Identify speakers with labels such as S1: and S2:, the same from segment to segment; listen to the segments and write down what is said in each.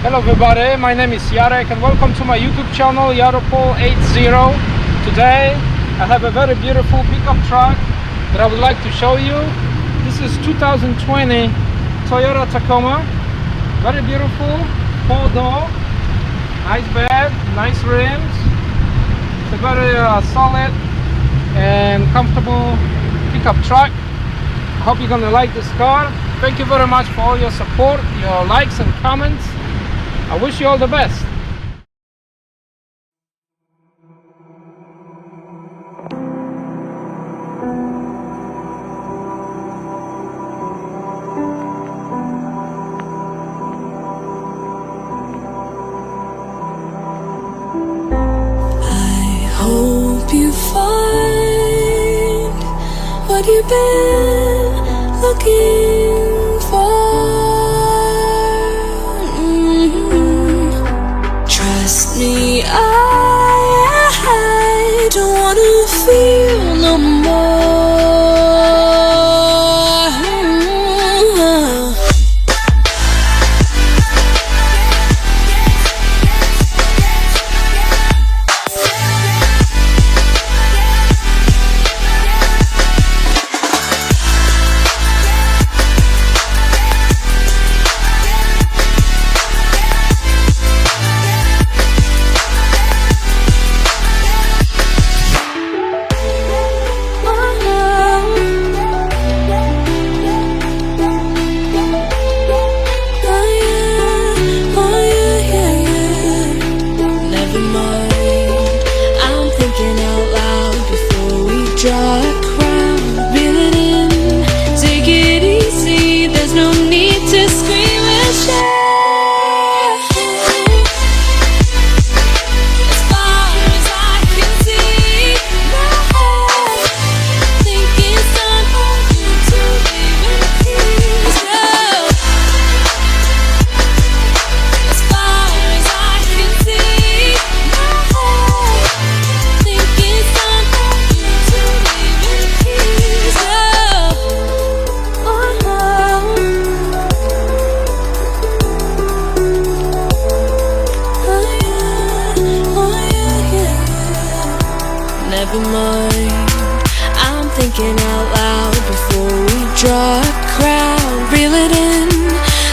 S1: Hello everybody, my name is Jarek and welcome to my YouTube channel Jarek80. Today I have a very beautiful pickup truck that I would like to show you. This is 2020 Toyota Tacoma. Very beautiful, 4-door, nice bed, nice rims. It's a very solid and comfortable pickup truck. I hope you're gonna like this car. Thank you very much for all your support, your likes and comments. I wish you all the best.
S2: I hope you find what you've been looking for. Trust me, I don't wanna feel no more. Never mind, I'm thinking out loud before we draw a crowd. Reel it in,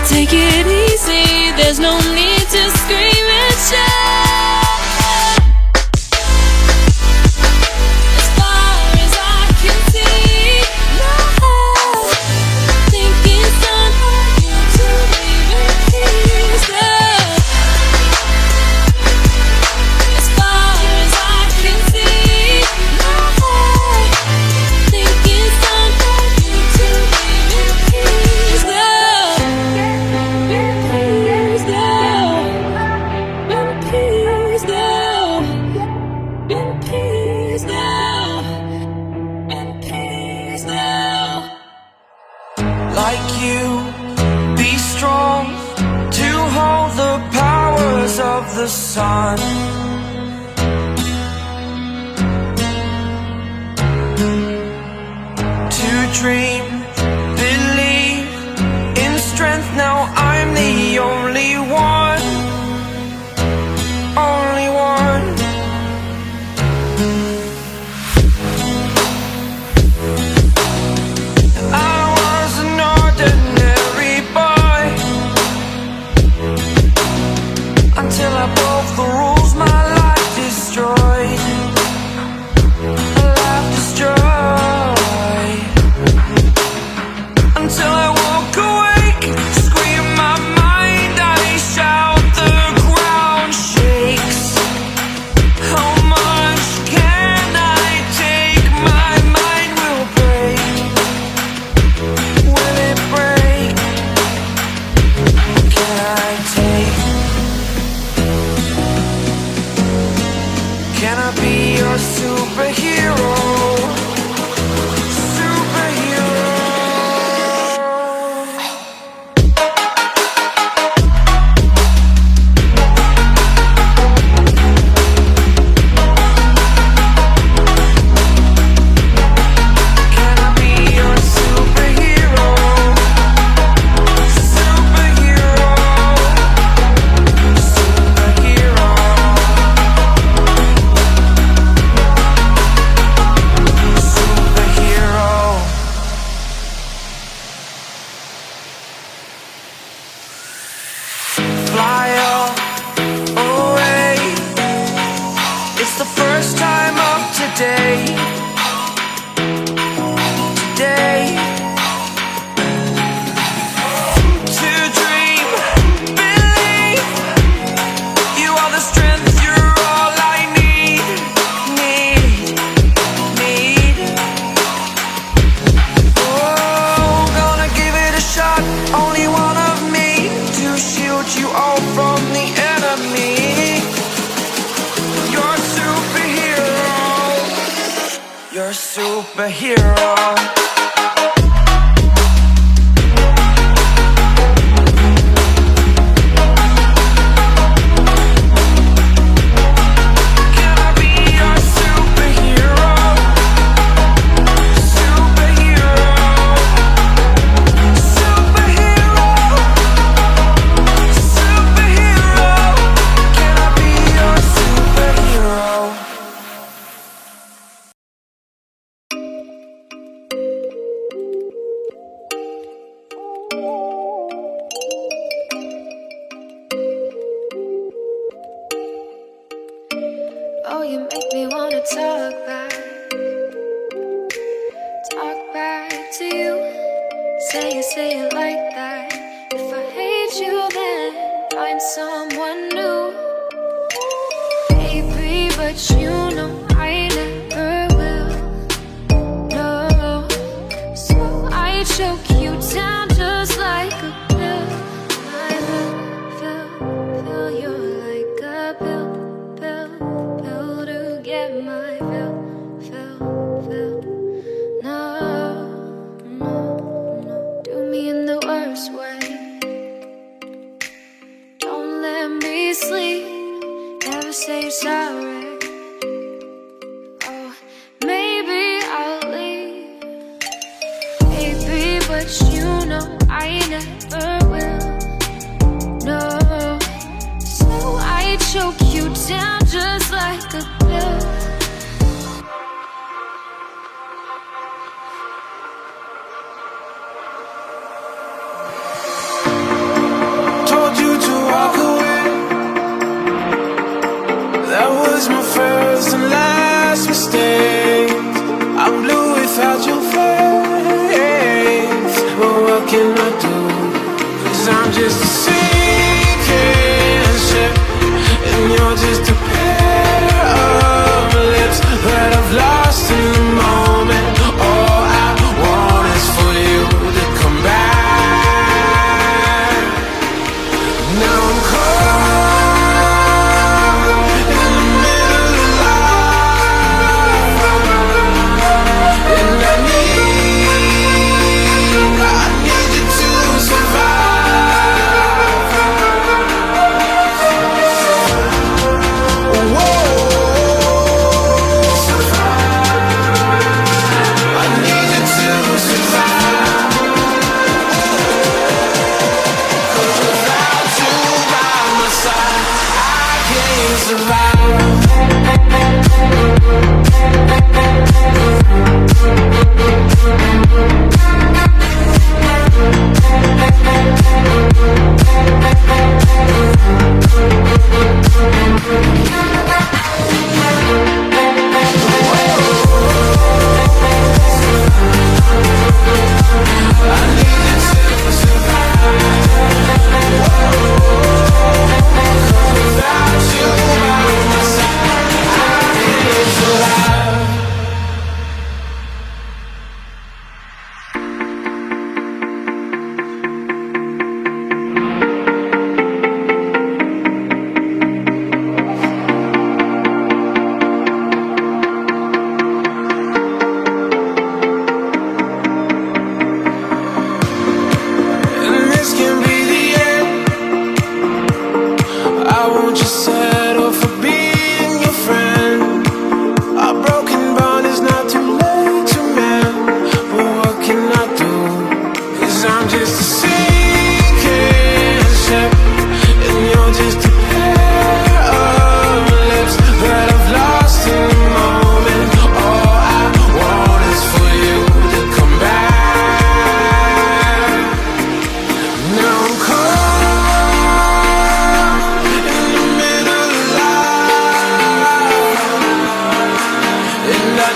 S2: take it easy, there's no need to scream and shout. As far as I can see, now think it's time for you to leave in peace. As far as I can see,
S3: like you, be strong to hold the powers of the sun. To dream, believe in strength. Now I'm the only one, only one. Until I broke the rules, my life destroyed. A life destroyed. Until I walk awake, scream my mind, I shout, the ground shakes. How much can I take? My mind will break. Will it break? Can I take? Can I be your superhero? Superhero. Can I be your superhero? Superhero. protect you all from the enemy. You're a superhero. You're a superhero.
S2: Oh, you make me wanna talk back to you. Say it like that. If I hate you, then find someone new. Baby, but you know I never will. No, so I choke you down just like a pill. I will fill you like a pill to get my fill. No, do me in the worst way. Don't let me sleep, never say you're sorry. Oh, maybe I'll leave, baby, but you know I never will. No, so I choke you down just like a pill.
S3: Told you to walk away. That was my first and last mistake. I'm blue without your face. But what can I do? 'Cause I'm just a sinking ship, and you're just a pair of lips that I've lost in the moment. All I want is for you to come back. Now I'm caught in the middle of life, and I need you to survive. Whoa, I need you to survive. 'Cause without you by my side, I can't survive. I need you to survive. Without you by my side, I can't survive. And this can be the end. I won't just settle for being your friend. Our broken bond is not too late to mend. But what can I do? 'Cause I'm just a sinking ship, and you're just a pair of lips that I've lost in the moment. All I want is for you to come back. Now I'm caught in the middle of life, and I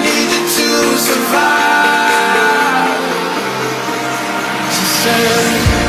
S3: need you to survive. She said